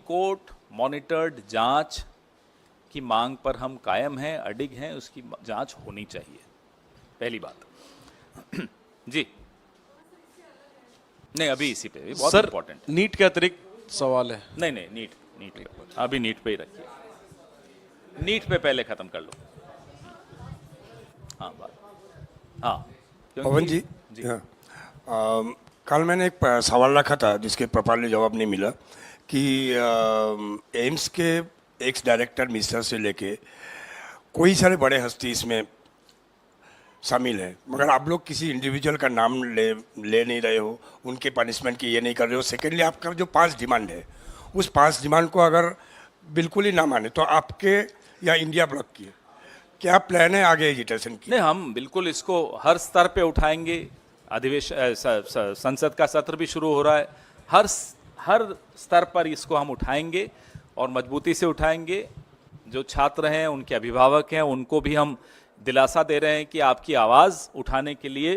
Court monitored जांच की मांग पर हम कायम हैं, अडिग हैं, उसकी जांच होनी चाहिए, पहली बात। जी नहीं, अभी इसी पे बहुत इंपॉर्टेंट। नीट के अतिरिक्त सवाल है। नहीं नहीं, नीट पे अभी नीट पे ही रखिए, नीट पे पहले खत्म कर लो। हाँ बात, हाँ पवन जी, हाँ, कल मैंने एक सवाल रखा था जिसके प्रॉपरली जवाब नहीं मिला कि एम्स के एक्स डायरेक्टर मिश्रा से लेके कोई सारे बड़े हस्ती इसमें शामिल है, मगर आप लोग किसी इंडिविजुअल का नाम ले नहीं रहे हो, उनके पनिशमेंट की ये नहीं कर रहे हो। सेकेंडली, आपका जो 5 डिमांड है, उस 5 डिमांड को अगर बिल्कुल ही ना माने तो आपके या इंडिया ब्लॉक की क्या प्लान है आगे एजिटेशन की? नहीं, हम बिल्कुल इसको हर स्तर पे उठाएंगे। अधिवेशन संसद का सत्र भी शुरू हो रहा है, हर स्तर पर इसको हम उठाएंगे और मजबूती से उठाएंगे। जो छात्र हैं, उनके अभिभावक हैं, उनको भी हम दिलासा दे रहे हैं कि आपकी आवाज़ उठाने के लिए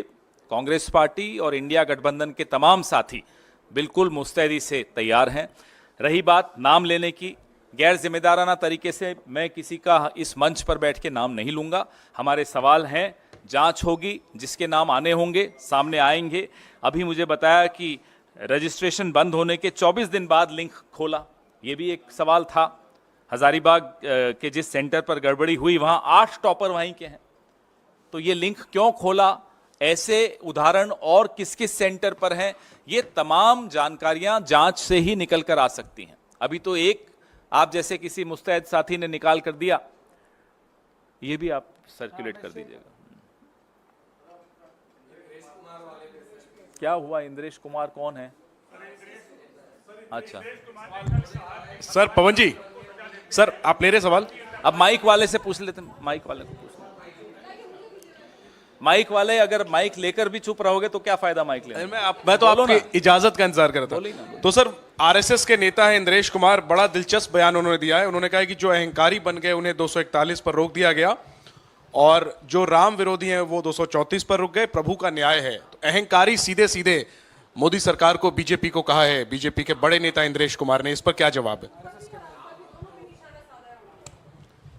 कांग्रेस पार्टी और इंडिया गठबंधन के तमाम साथी बिल्कुल मुस्तैदी से तैयार हैं। रही बात नाम लेने की, गैर जिम्मेदाराना तरीके से मैं किसी का इस मंच पर बैठ के नाम नहीं लूँगा। हमारे सवाल हैं, जांच होगी, जिसके नाम आने होंगे सामने आएंगे। अभी मुझे बताया कि रजिस्ट्रेशन बंद होने के 24 दिन बाद लिंक खोला, ये भी एक सवाल था। हजारीबाग के जिस सेंटर पर गड़बड़ी हुई वहाँ 8 टॉपर वहीं के हैं, तो ये लिंक क्यों खोला, ऐसे उदाहरण और किस किस सेंटर पर हैं, ये तमाम जानकारियां जांच से ही निकल कर आ सकती हैं। अभी तो एक आप जैसे किसी मुस्तैद साथी ने निकाल कर दिया, ये भी आप सर्कुलेट कर दीजिएगा। क्या हुआ? इंद्रेश कुमार कौन है? अच्छा सर पवन जी, सर आप ले रहे सवाल? अब माइक वाले से पूछ लेते, माइक वाले को पूछ लेते। माइक वाले, अगर माइक लेकर भी चुप रहोगे तो क्या फायदा माइक लेने? मैं तो आपकी इजाजत का इंतजार कर रहा था। तो सर, आरएसएस के नेता है इंद्रेश कुमार, बड़ा दिलचस्प बयान उन्होंने दिया है। उन्होंने कहा कि जो अहंकारी बन गए उन्हें 241 पर रोक दिया गया और जो राम विरोधी हैं वो 234 पर रुक गए, प्रभु का न्याय है। तो अहंकारी सीधे सीधे मोदी सरकार को, बीजेपी को कहा है, बीजेपी के बड़े नेता इंद्रेश कुमार ने, इस पर क्या जवाब है?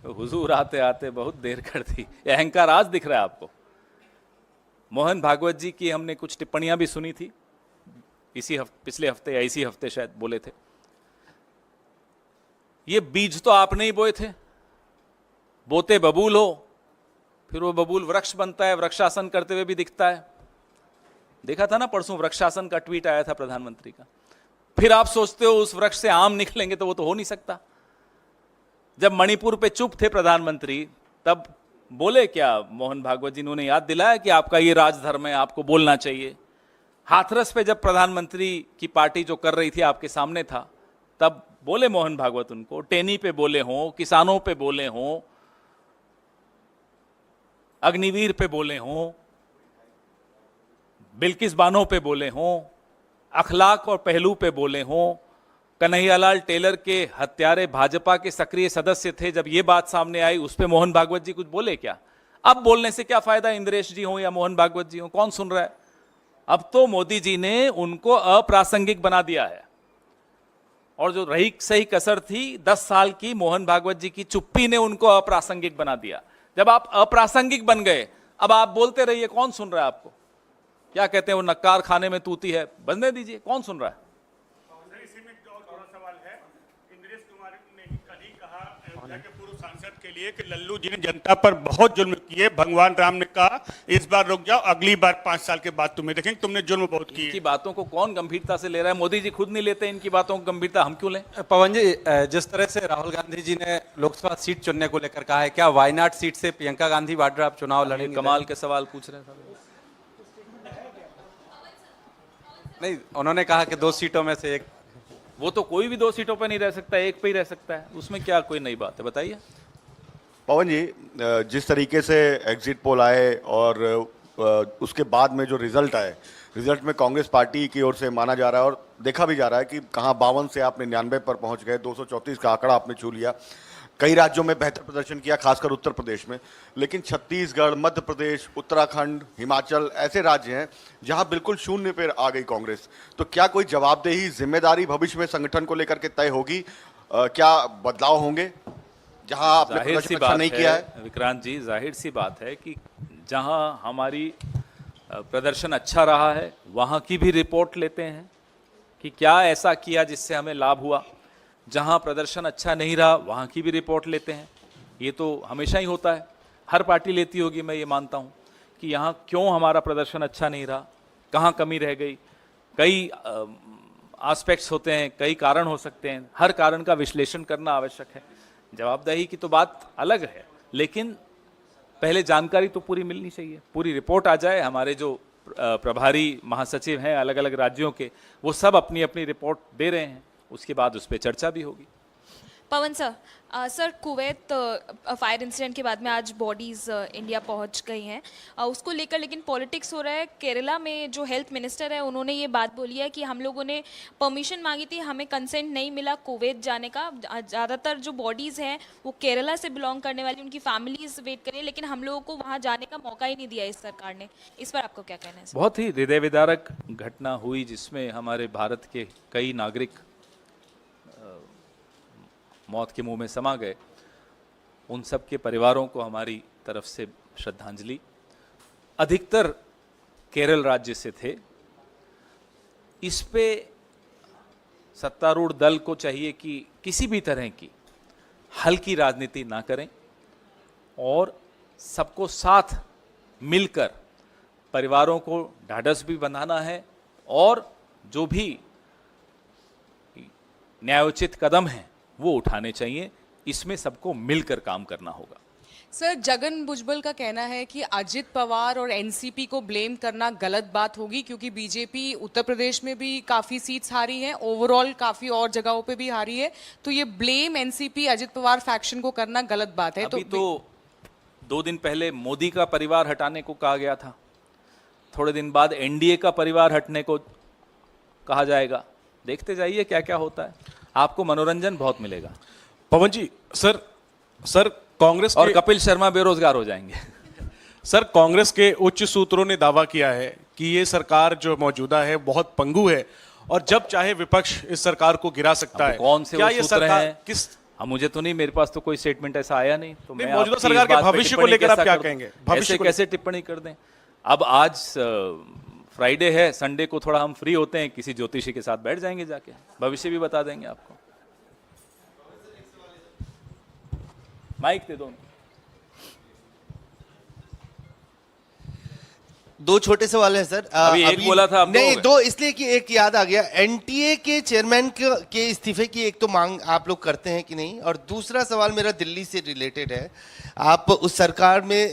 हुजूर आते आते बहुत देर कर दी, अहंकार आज दिख रहा है आपको। मोहन भागवत जी की हमने कुछ टिप्पणियां भी सुनी थी पिछले हफ्ते या इसी हफ्ते शायद बोले थे। ये बीज तो आपने ही बोए थे, बोते बबूल हो, फिर वो बबूल वृक्ष बनता है, वृक्षासन करते हुए भी दिखता है। देखा था ना परसों वृक्षासन का ट्वीट आया था प्रधानमंत्री का। फिर आप सोचते हो उस वृक्ष से आम निकलेंगे, तो वो तो हो नहीं सकता। जब मणिपुर पे चुप थे प्रधानमंत्री, तब बोले क्या मोहन भागवत जी? उन्होंने याद दिलाया कि आपका ये राजधर्म है, आपको बोलना चाहिए। हाथरस पे जब प्रधानमंत्री की पार्टी जो कर रही थी आपके सामने था, तब बोले मोहन भागवत उनको, टेनी पे बोले हों, किसानों पे बोले हों, अग्निवीर पे बोले हों, बिल्किस बानो पे बोले हों, अखलाक और पहलू पे बोले हों, कन्हैयालाल टेलर के हत्यारे भाजपा के सक्रिय सदस्य थे, जब ये बात सामने आई उस पे मोहन भागवत जी कुछ बोले क्या? अब बोलने से क्या फायदा? इंद्रेश जी हो या मोहन भागवत जी हो, कौन सुन रहा है? अब तो मोदी जी ने उनको अप्रासंगिक बना दिया है। और जो रही सही कसर थी 10 साल की, मोहन भागवत जी की चुप्पी ने उनको अप्रासंगिक बना दिया। जब आप अप्रासंगिक बन गए, अब आप बोलते रहिए, कौन सुन रहा है आपको? क्या कहते हैं वो, नक्कार खाने में तूती है, बनने दीजिए, कौन सुन रहा है? के लिए कि लल्लू जी ने जनता पर बहुत जुल्म किए, भगवान राम ने कहा इस बार रुक जाओ, अगली बार 5 साल के बाद तुम्हें देखेंगे, तुमने जुल्म बहुत किए। इनकी बातों को कौन गंभीरता से ले रहा है? मोदी जी खुद नहीं लेते इनकी बातों को गंभीरता, हम क्यों लें? पवन जी, जिस तरह से राहुल गांधी जी ने लोकसभा सीट चुनने को लेकर कहा है, क्या वायनाड सीट से प्रियंका गांधी वाड्रा आप चुनाव लड़ेंगे? कमाल के सवाल पूछ रहे हैं। नहीं, उन्होंने कहा कि 2 सीटों में से एक। वो तो कोई भी 2 सीटों पर नहीं रह सकता, एक पे ही रह सकता है, उसमें क्या कोई नई बात है? बताइए। पवन जी, जिस तरीके से एग्जिट पोल आए और उसके बाद में जो रिजल्ट आए, रिजल्ट में कांग्रेस पार्टी की ओर से माना जा रहा है और देखा भी जा रहा है कि कहाँ 52 से आप 99 पर पहुंच गए, 234 का आंकड़ा आपने छू लिया। कई राज्यों में बेहतर प्रदर्शन किया, खासकर उत्तर प्रदेश में, लेकिन छत्तीसगढ़, मध्य प्रदेश, उत्तराखंड, हिमाचल ऐसे राज्य हैं जहां बिल्कुल शून्य पर आ गई कांग्रेस। तो क्या कोई जवाबदेही, जिम्मेदारी भविष्य में संगठन को लेकर के तय होगी? क्या बदलाव होंगे जहां आपने जाहिर सी प्रदर्शन अच्छा बात नहीं किया है? विक्रांत जी, जाहिर सी बात है कि जहां हमारी प्रदर्शन अच्छा रहा है वहां की भी रिपोर्ट लेते हैं कि क्या ऐसा किया जिससे हमें लाभ हुआ। जहां प्रदर्शन अच्छा नहीं रहा वहां की भी रिपोर्ट लेते हैं। ये तो हमेशा ही होता है, हर पार्टी लेती होगी, मैं ये मानता हूं कि यहाँ क्यों हमारा प्रदर्शन अच्छा नहीं रहा, कहाँ कमी रह गई। कई एस्पेक्ट्स होते हैं, कई कारण हो सकते हैं, हर कारण का विश्लेषण करना आवश्यक है। जवाबदेही की तो बात अलग है, लेकिन पहले जानकारी तो पूरी मिलनी चाहिए, पूरी रिपोर्ट आ जाए। हमारे जो प्रभारी महासचिव हैं अलग अलग राज्यों के, वो सब अपनी अपनी रिपोर्ट दे रहे हैं, उसके बाद उस पर चर्चा भी होगी। Pawan sir, sir Kuwait fire incident के बाद में आज बॉडीज़ इंडिया पहुंच गई हैं, उसको लेकर लेकिन पॉलिटिक्स हो रहा है। केरला में जो हेल्थ मिनिस्टर है उन्होंने ये बात बोली है कि हम लोगों ने परमिशन मांगी थी, हमें कंसेंट नहीं मिला कुवैत जाने का। ज़्यादातर जो बॉडीज़ हैं वो केरला से बिलोंग करने वाली, उनकी फैमिलीज वेट करें, लेकिन हम लोगों को वहाँ जाने का मौका ही नहीं दिया इस सरकार ने। इस पर आपको क्या कहना है सर? बहुत ही हृदय विदारक घटना हुई जिसमें हमारे भारत के कई नागरिक मौत के मुंह में समा गए। उन सब के परिवारों को हमारी तरफ से श्रद्धांजलि। अधिकतर केरल राज्य से थे। इस पे सत्तारूढ़ दल को चाहिए कि किसी भी तरह की हल्की राजनीति ना करें और सबको साथ मिलकर परिवारों को ढाढ़स भी बंधाना है और जो भी न्यायोचित कदम हैं वो उठाने चाहिए। इसमें सबको मिलकर काम करना होगा। सर, जगन भुजबल का कहना है कि अजित पवार और एनसीपी को ब्लेम करना गलत बात होगी, क्योंकि बीजेपी उत्तर प्रदेश में भी काफ़ी सीट्स हारी हैं, ओवरऑल काफ़ी और जगहों पे भी हारी है, तो ये blame NCP Ajit Pawar faction को करना गलत बात है। अभी तो 2 दिन पहले मोदी का परिवार हटाने को कहा गया था, थोड़े दिन बाद एनडीए का परिवार हटने को कहा जाएगा। देखते जाइए क्या क्या होता है, आपको मनोरंजन बहुत मिलेगा। पवन जी, सर कांग्रेस और कपिल शर्मा बेरोजगार हो जाएंगे। सर, कांग्रेस के उच्च सूत्रों ने दावा किया है कि ये सरकार जो मौजूदा है बहुत पंगु है और जब चाहे विपक्ष इस सरकार को गिरा सकता है। कौन से क्या वो ये सूत्र सरकार हैं? किस मुझे तो नहीं, मेरे पास तो कोई स्टेटमेंट ऐसा आया नहीं। तो मैं मौजूदा आपकी सरकार इस के बात पे भविष्य को टिप्पणी लेकर आप कैसा क्या कर दूं? कहेंगे? भविष्य ऐसे को कैसे टिप्पणी कर दें? अब आज फ्राइडे है, संडे को थोड़ा हम फ्री होते हैं, किसी ज्योतिषी के साथ बैठ जाएंगे, जाके भविष्य भी बता देंगे आपको। माइक दे दो। 2 छोटे सवाल है सर। अभी एक बोला था, अब नहीं, 2 2 इसलिए कि एक याद आ गया। एनटीए के चेयरमैन के इस्तीफे की एक तो मांग आप लोग करते हैं कि नहीं, और दूसरा सवाल मेरा दिल्ली से रिलेटेड है। आप उस सरकार में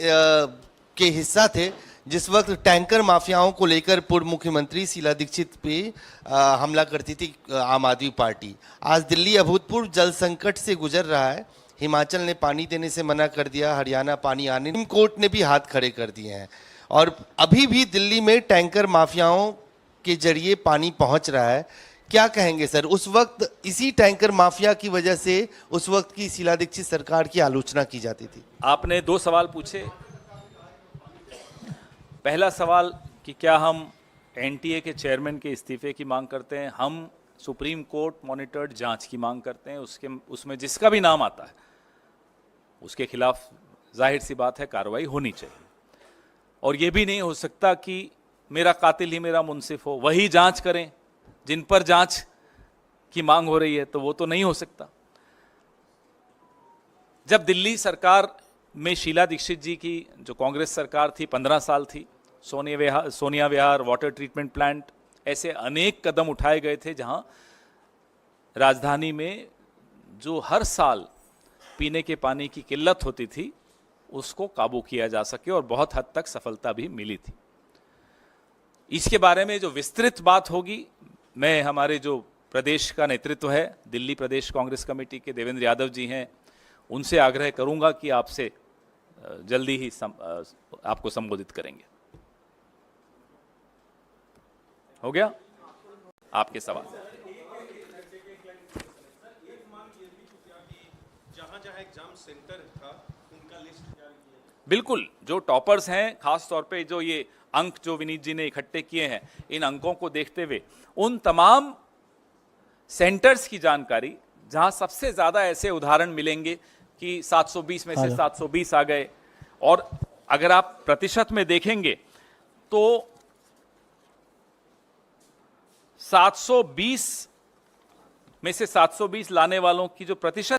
के हिस्सा थे जिस वक्त टैंकर माफियाओं को लेकर पूर्व मुख्यमंत्री शीला दीक्षित पे हमला करती थी आम आदमी पार्टी। आज दिल्ली अभूतपूर्व जल संकट से गुजर रहा है। हिमाचल ने पानी देने से मना कर दिया, हरियाणा पानी आने, सुप्रीम कोर्ट ने भी हाथ खड़े कर दिए हैं, और अभी भी दिल्ली में टैंकर माफियाओं के जरिए पानी पहुंच रहा है। क्या कहेंगे सर? उस वक्त इसी टैंकर माफिया की वजह से उस वक्त की शीला दीक्षित सरकार की आलोचना की जाती थी। आपने 2 सवाल पूछे। पहला सवाल कि क्या हम एनटीए के चेयरमैन के इस्तीफे की मांग करते हैं? हम सुप्रीम कोर्ट मॉनिटर्ड जांच की मांग करते हैं। उसमें जिसका भी नाम आता है उसके खिलाफ जाहिर सी बात है कार्रवाई होनी चाहिए। और ये भी नहीं हो सकता कि मेरा कातिल ही मेरा मुंसिफ हो, वही जांच करें जिन पर जांच की मांग हो रही है, तो वो तो नहीं हो सकता। जब दिल्ली सरकार में शीला दीक्षित जी की जो कांग्रेस सरकार थी 15 साल थी, सोनिया विहार, वाटर ट्रीटमेंट प्लांट, ऐसे अनेक कदम उठाए गए थे जहां राजधानी में जो हर साल पीने के पानी की किल्लत होती थी उसको काबू किया जा सके, और बहुत हद तक सफलता भी मिली थी। इसके बारे में जो विस्तृत बात होगी, मैं हमारे जो प्रदेश का नेतृत्व है, दिल्ली प्रदेश कांग्रेस कमेटी के देवेंद्र यादव जी हैं, उनसे आग्रह करूंगा कि आपसे जल्दी ही आपको संबोधित करेंगे। हो गया? आपके सवाल। बिल्कुल, जो टॉपर्स हैं, खास तौर पे जो ये अंक जो विनीत जी ने इकट्ठे किए हैं, इन अंकों को देखते हुए उन तमाम सेंटर्स की जानकारी जहां सबसे ज्यादा ऐसे उदाहरण मिलेंगे कि 720 में से 720 आ गए, और अगर आप प्रतिशत में देखेंगे तो 720 में से 720 लाने वालों की जो प्रतिशत